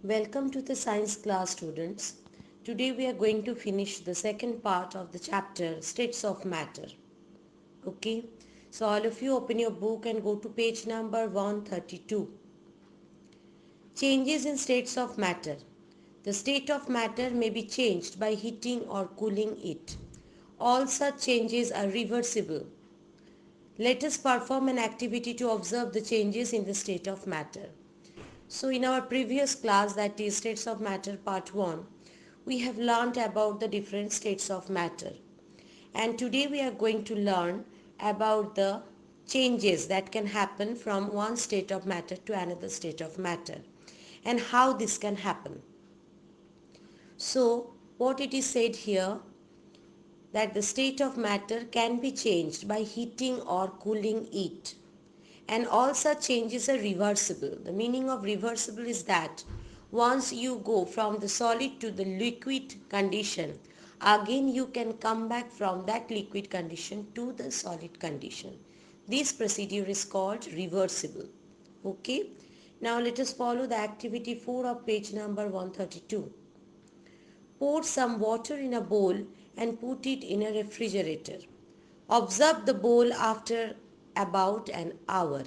Welcome to the science class, students. Today we are going to finish the second part of the chapter States of Matter. Okay, so all of you open your book and go to page number 132. Changes in states of matter. The state of matter may be changed by heating or cooling it. All such changes are reversible. Let us perform an activity to observe the changes in the state of matter. So in our previous class, that is States of Matter Part 1, we have learned about the different states of matter. And today we are going to learn about the changes that can happen from one state of matter to another state of matter and how this can happen. So what it is said here, that the state of matter can be changed by heating or cooling it. And all such changes are reversible. The meaning of reversible is that once you go from the solid to the liquid condition, again you can come back from that liquid condition to the solid condition. This procedure is called reversible. Okay. Now let us follow the activity 4 of page number 132. Pour some water in a bowl and put it in a refrigerator. Observe the bowl after about an hour.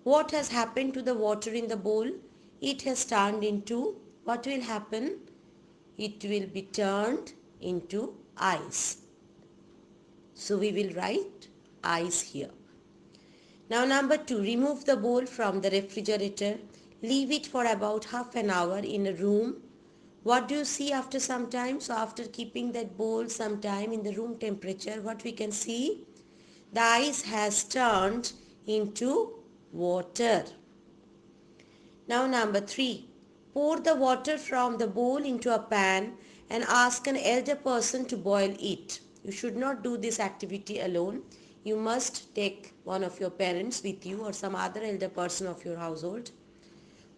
What has happened to the water in the bowl? It has turned into, what will happen? It will be turned into ice. So we will write ice here. Now number 2, remove the bowl from the refrigerator. Leave it for about half an hour in a room. What do you see after some time? So after keeping that bowl some time in the room temperature, what we can see? The ice has turned into water. Now number 3, pour the water from the bowl into a pan and ask an elder person to boil it. You should not do this activity alone. You must take one of your parents with you or some other elder person of your household.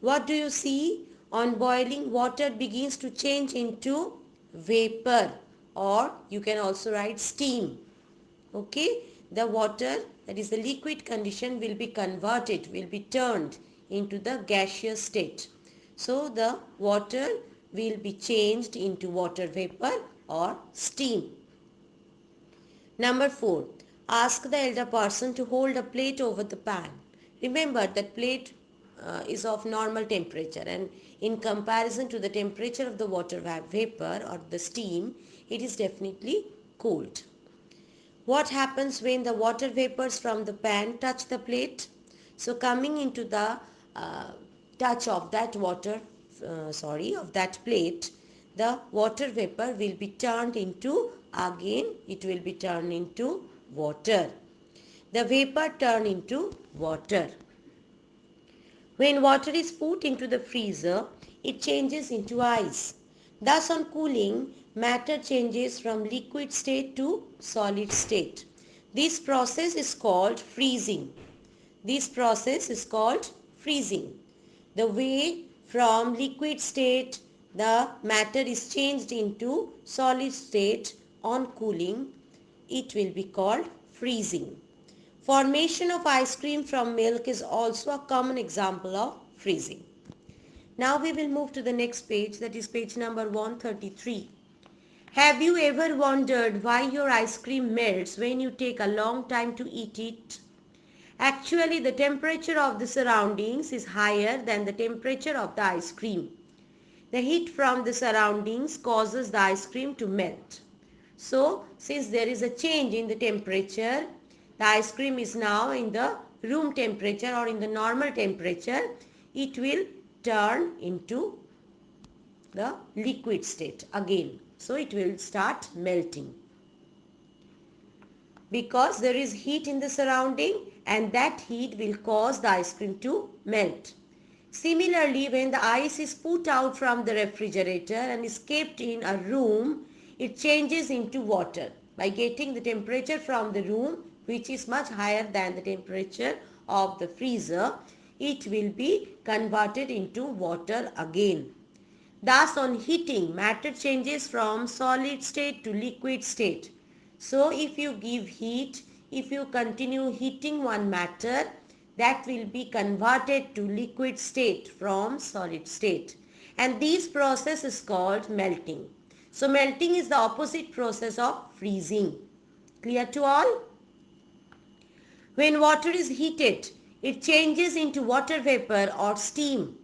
What do you see? On boiling, water begins to change into vapor, or you can also write steam. Okay, the water, that is the liquid condition, will be converted, will be turned into the gaseous state. So the water will be changed into water vapor or steam. Number 4, ask the elder person to hold a plate over the pan. Remember that plate is of normal temperature, and in comparison to the temperature of the water vapor or the steam, it is definitely cold. What happens when the water vapors from the pan touch the plate? So coming into the touch of that of that plate, the water vapor will be turned into, again it will be turned into water. The vapor turn into water. When water is put into the freezer, it changes into ice. Thus on cooling, matter changes from liquid state to solid state. This process is called freezing. This process is called freezing. The way from liquid state the matter is changed into solid state on cooling, it will be called freezing. Formation of ice cream from milk is also a common example of freezing. Now we will move to the next page, that is page number 133. Have you ever wondered why your ice cream melts when you take a long time to eat it? Actually, the temperature of the surroundings is higher than the temperature of the ice cream. The heat from the surroundings causes the ice cream to melt. So, since there is a change in the temperature, the ice cream is now in the room temperature or in the normal temperature, it will turn into the liquid state again. So it will start melting. Because there is heat in the surrounding, and that heat will cause the ice cream to melt. Similarly, when the ice is put out from the refrigerator and is kept in a room, it changes into water by getting the temperature from the room, which is much higher than the temperature of the freezer. It will be converted into water again. Thus on heating, matter changes from solid state to liquid state. So if you give heat, if you continue heating one matter, that will be converted to liquid state from solid state. and this process is called melting. So melting is the opposite process of freezing. Clear to all? When water is heated, it changes into water vapor or steam,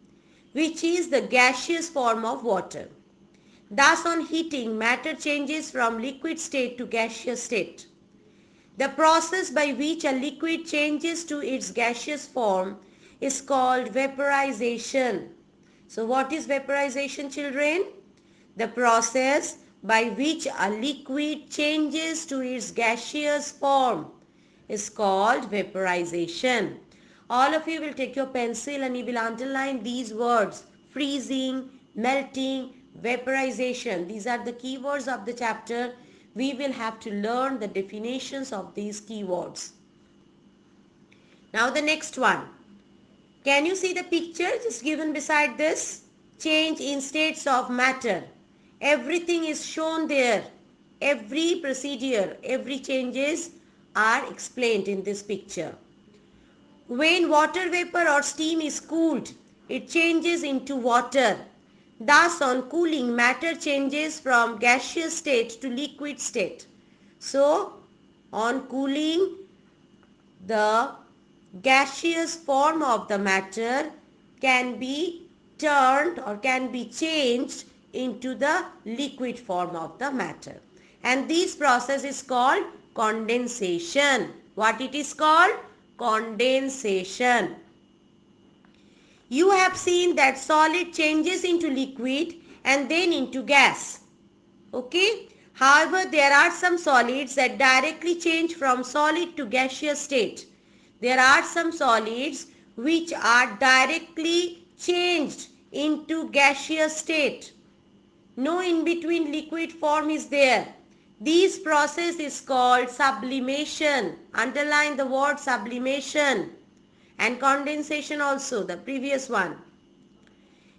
which is the gaseous form of water. Thus, on heating, matter changes from liquid state to gaseous state. The process by which a liquid changes to its gaseous form is called vaporization. So what is vaporization, children? The process by which a liquid changes to its gaseous form is called vaporization. All of you will take your pencil and you will underline these words: freezing, melting, vaporization. These are the keywords of the chapter. We will have to learn the definitions of these keywords. Now the next one. Can you see the picture just given beside this? Change in states of matter. Everything is shown there. Every procedure, every changes are explained in this picture. When water vapor or steam is cooled, it changes into water. Thus, on cooling, matter changes from gaseous state to liquid state. So, on cooling, the gaseous form of the matter can be turned or can be changed into the liquid form of the matter. And this process is called condensation. What it is called? Condensation. You have seen that solid changes into liquid and then into gas. Okay? However, there are some solids that directly change from solid to gaseous state. There are some solids which are directly changed into gaseous state. No in-between liquid form is there. This process is called sublimation. Underline the word sublimation. And condensation also, the previous one.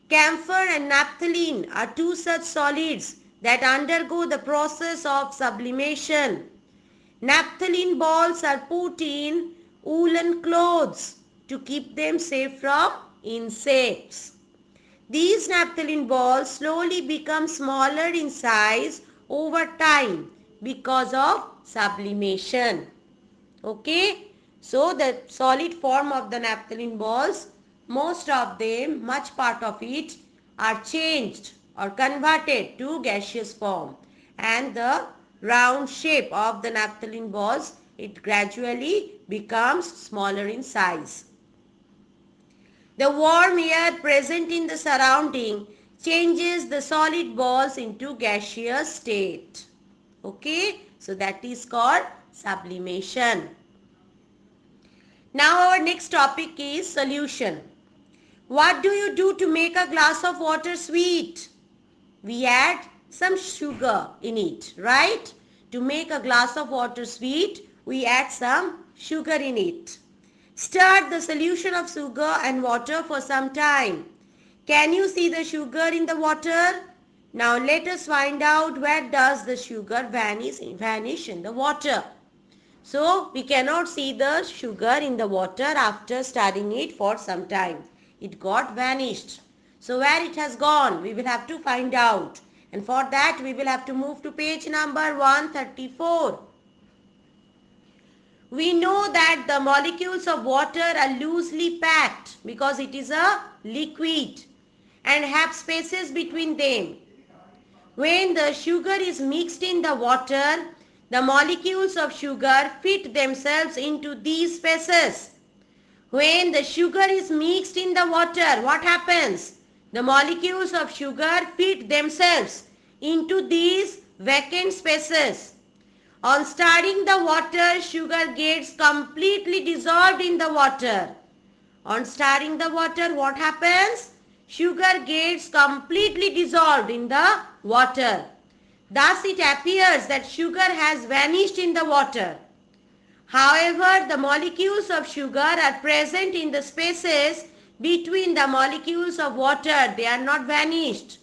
Camphor and naphthalene are two such solids that undergo the process of sublimation. Naphthalene balls are put in woolen clothes to keep them safe from insects. These naphthalene balls slowly become smaller in size over time because of sublimation. Okay? So the solid form of the naphthalene balls, most of them, much part of it, are changed or converted to gaseous form. And the round shape of the naphthalene balls, it gradually becomes smaller in size. The warm air present in the surrounding changes the solid balls into gaseous state. Okay? So that is called sublimation. Now our next topic is solution. What do you do to make a glass of water sweet? We add some sugar in it, right? To make a glass of water sweet, we add some sugar in it. Stir the solution of sugar and water for some time. Can you see the sugar in the water? Now let us find out where does the sugar vanish in the water. So we cannot see the sugar in the water after stirring it for some time. It got vanished. So where it has gone, we will have to find out. And for that we will have to move to page number 134. We know that the molecules of water are loosely packed because it is a liquid and have spaces between them. When the sugar is mixed in the water, the molecules of sugar fit themselves into these spaces. When the sugar is mixed in the water, what happens? The molecules of sugar fit themselves into these vacant spaces. On stirring the water, sugar gets completely dissolved in the water. On stirring the water, what happens? Sugar gets completely dissolved in the water. Thus it appears that sugar has vanished in the water. However, the molecules of sugar are present in the spaces between the molecules of water. They are not vanished.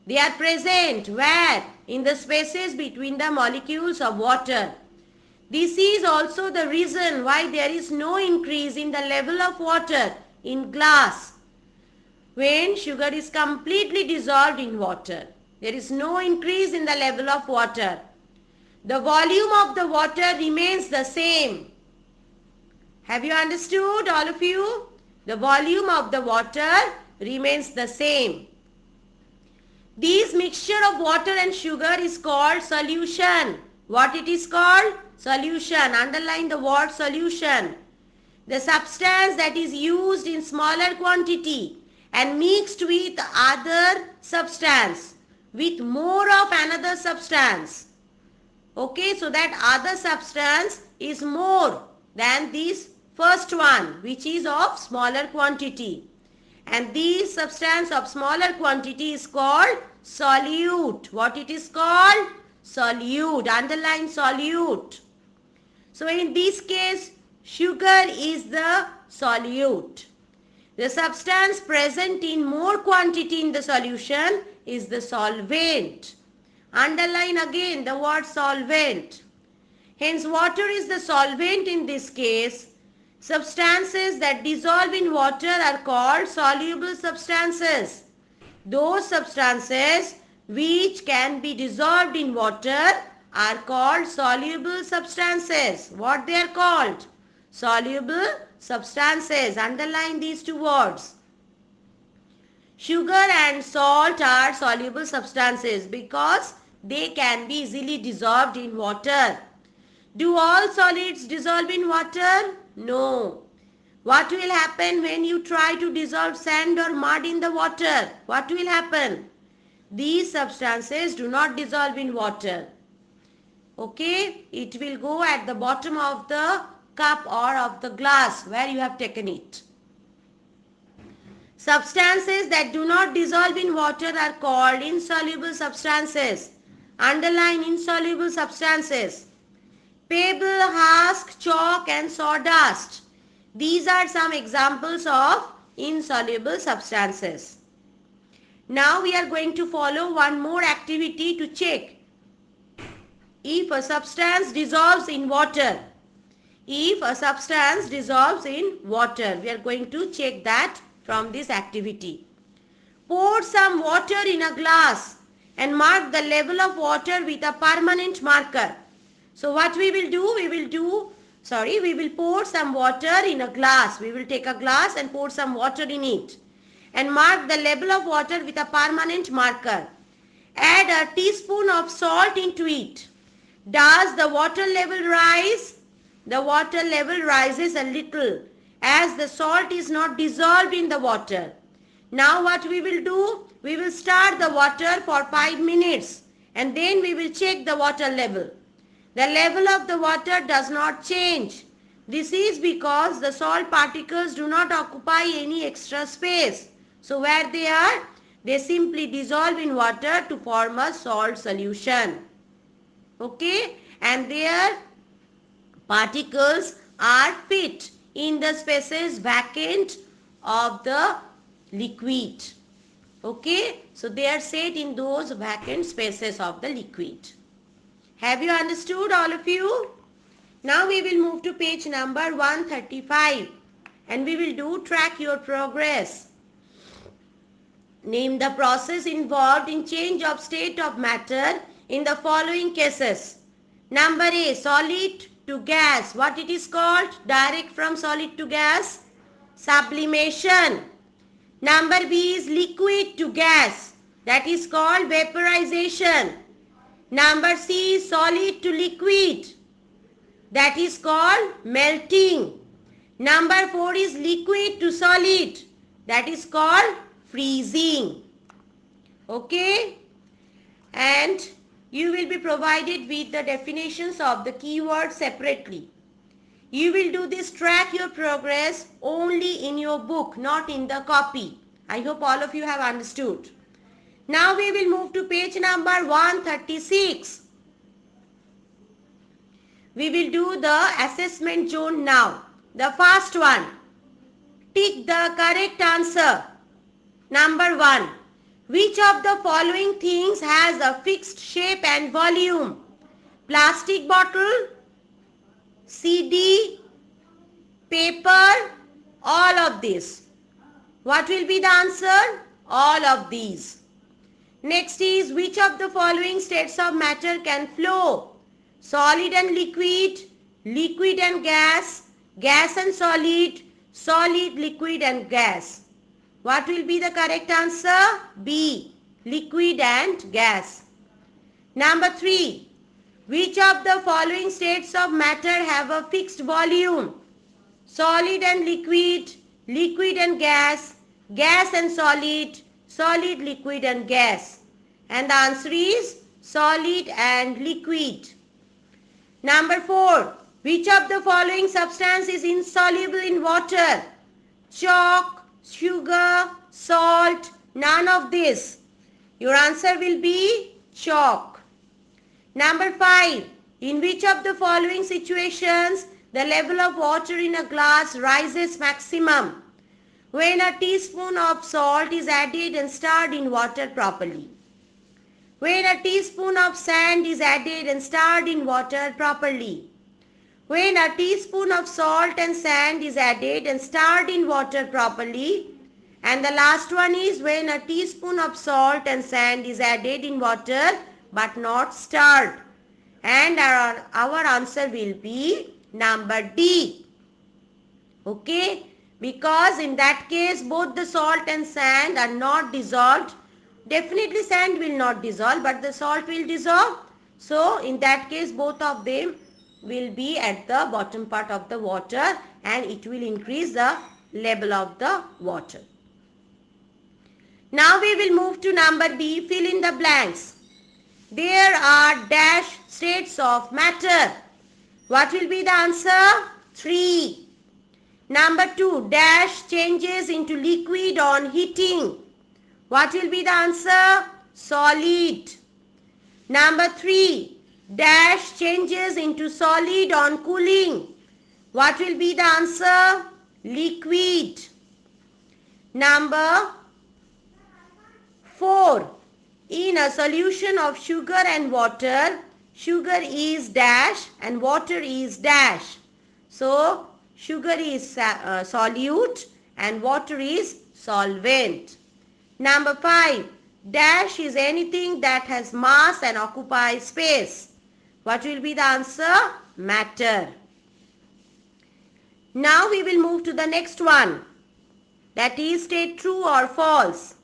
They are present. Where? In the spaces between the molecules of water. This is also the reason why there is no increase in the level of water in glass. when sugar is completely dissolved in water. There is no increase in the level of water. The volume of the water remains the same. Have you understood, all of you? The volume of the water remains the same. This mixture of water and sugar is called solution. What it is called? Solution. Underline the word solution. The substance that is used in smaller quantity and mixed with other substance with more of another substance. Okay, so that other substance is more than this first one, which is of smaller quantity. And this substance of smaller quantity is called solute. What it is called? Solute. Underline solute. So in this case, sugar is the solute. The substance present in more quantity in the solution is the solvent. Underline again the word solvent. Hence, water is the solvent in this case. Substances that dissolve in water are called soluble substances. Those substances which can be dissolved in water are called soluble substances. What they are called? Soluble substances. Underline these two words. Sugar and salt are soluble substances because they can be easily dissolved in water. Do all solids dissolve in water? No. What will happen when you try to dissolve sand or mud in the water? What will happen? These substances do not dissolve in water. Okay? It will go at the bottom of the cup or of the glass where you have taken it. Substances that do not dissolve in water are called insoluble substances. Underline insoluble substances. Pebble, husk, chalk and sawdust. These are some examples of insoluble substances. Now we are going to follow one more activity to check if a substance dissolves in water. If a substance dissolves in water, we are going to check that from this activity. Pour some water in a glass and mark the level of water with a permanent marker. So what we will do? We will pour some water in a glass. We will take a glass and pour some water in it and mark the level of water with a permanent marker. Add a teaspoon of salt into it. Does the water level rise? The water level rises a little as the salt is not dissolved in the water. Now what we will do? We will stir the water for 5 minutes and then we will check the water level. The level of the water does not change. This is because the salt particles do not occupy any extra space. So where they are? They simply dissolve in water to form a salt solution. Okay? And their particles are fit in the spaces vacant of the liquid. Okay? So they are set in those vacant spaces of the liquid. Have you understood, all of you? Now we will move to page number 135 and we will do track your progress. Name the process involved in change of state of matter in the following cases. Number A, solid to gas. What it is called? Direct from solid to gas? Sublimation. Number B is liquid to gas. That is called vaporization. Number C is solid to liquid. That is called melting. Number 4 is liquid to solid. That is called freezing. Okay? And you will be provided with the definitions of the keywords separately. You will do this track your progress only in your book, not in the copy. I hope all of you have understood. Now we will move to page number 136. We will do the assessment zone now. The first one. Tick the correct answer. Number 1. Which of the following things has a fixed shape and volume? Plastic bottle, CD, paper, all of this. What will be the answer? All of these. Next is, which of the following states of matter can flow? Solid and liquid, liquid and gas, gas and solid, solid, liquid and gas. What will be the correct answer? B. Liquid and gas. Number 3. Which of the following states of matter have a fixed volume? Solid and liquid, liquid and gas, gas and solid, solid, liquid and gas. And the answer is solid and liquid. Number 4. Which of the following substance is insoluble in water? Chalk, sugar, salt, none of this. Your answer will be chalk. Number 5. In which of the following situations the level of water in a glass rises maximum? When a teaspoon of salt is added and stirred in water properly. When a teaspoon of sand is added and stirred in water properly. When a teaspoon of salt and sand is added and stirred in water properly. And the last one is when a teaspoon of salt and sand is added in water but not stirred. And our answer will be number D. Okay? Because in that case both the salt and sand are not dissolved. Definitely sand will not dissolve, but the salt will dissolve. So in that case both of them will be at the bottom part of the water and it will increase the level of the water. Now we will move to number B, fill in the blanks. There are dash states of matter. What will be the answer? 3. Number 2, dash changes into liquid on heating. What will be the answer? Solid. Number 3, dash changes into solid on cooling. What will be the answer? Liquid. Number 4, in a solution of sugar and water, sugar is dash and water is dash. So, sugar is solute and water is solvent. Number 5, dash is anything that has mass and occupies space. What will be the answer? Matter. Now we will move to the next one. That is, state true or false.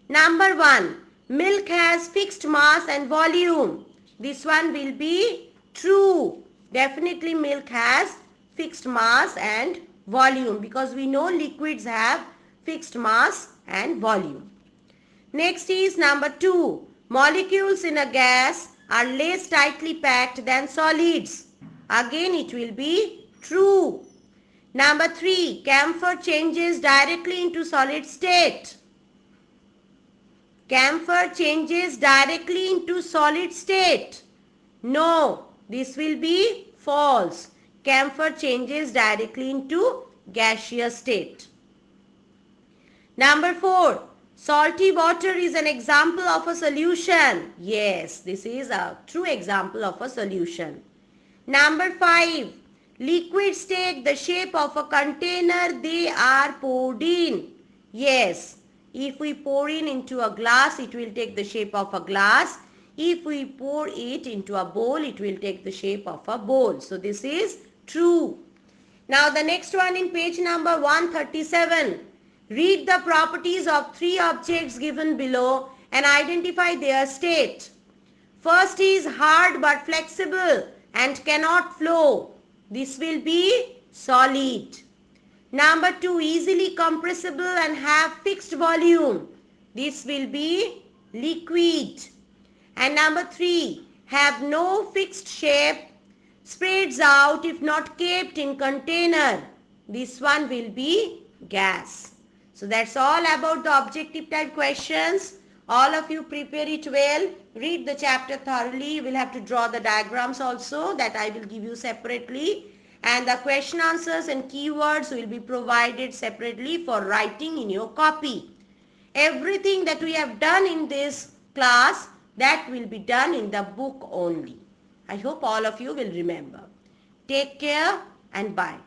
Number 1, milk has fixed mass and volume. This one will be true. Definitely milk has fixed mass and volume because we know liquids have fixed mass and volume. Next is number 2. Molecules in a gas are less tightly packed than solids. Again it will be true. Number 3. Camphor changes directly into solid state. Camphor changes directly into solid state. No, this will be false. Camphor changes directly into gaseous state. Number 4. Salty water is an example of a solution. Yes, this is a true example of a solution. Number 5. Liquids take the shape of a container they are poured in. Yes, if we pour into a glass, it will take the shape of a glass. If we pour it into a bowl, it will take the shape of a bowl. So this is true. Now the next one in page number 137. Read the properties of 3 objects given below and identify their state. First is hard but flexible and cannot flow. This will be solid. Number 2, easily compressible and have fixed volume. This will be liquid. And number 3, have no fixed shape, spreads out if not kept in container. This one will be gas. So that's all about the objective type questions. All of you prepare it well. Read the chapter thoroughly. You will have to draw the diagrams also that I will give you separately. And the question answers and keywords will be provided separately for writing in your copy. Everything that we have done in this class, that will be done in the book only. I hope all of you will remember. Take care and bye.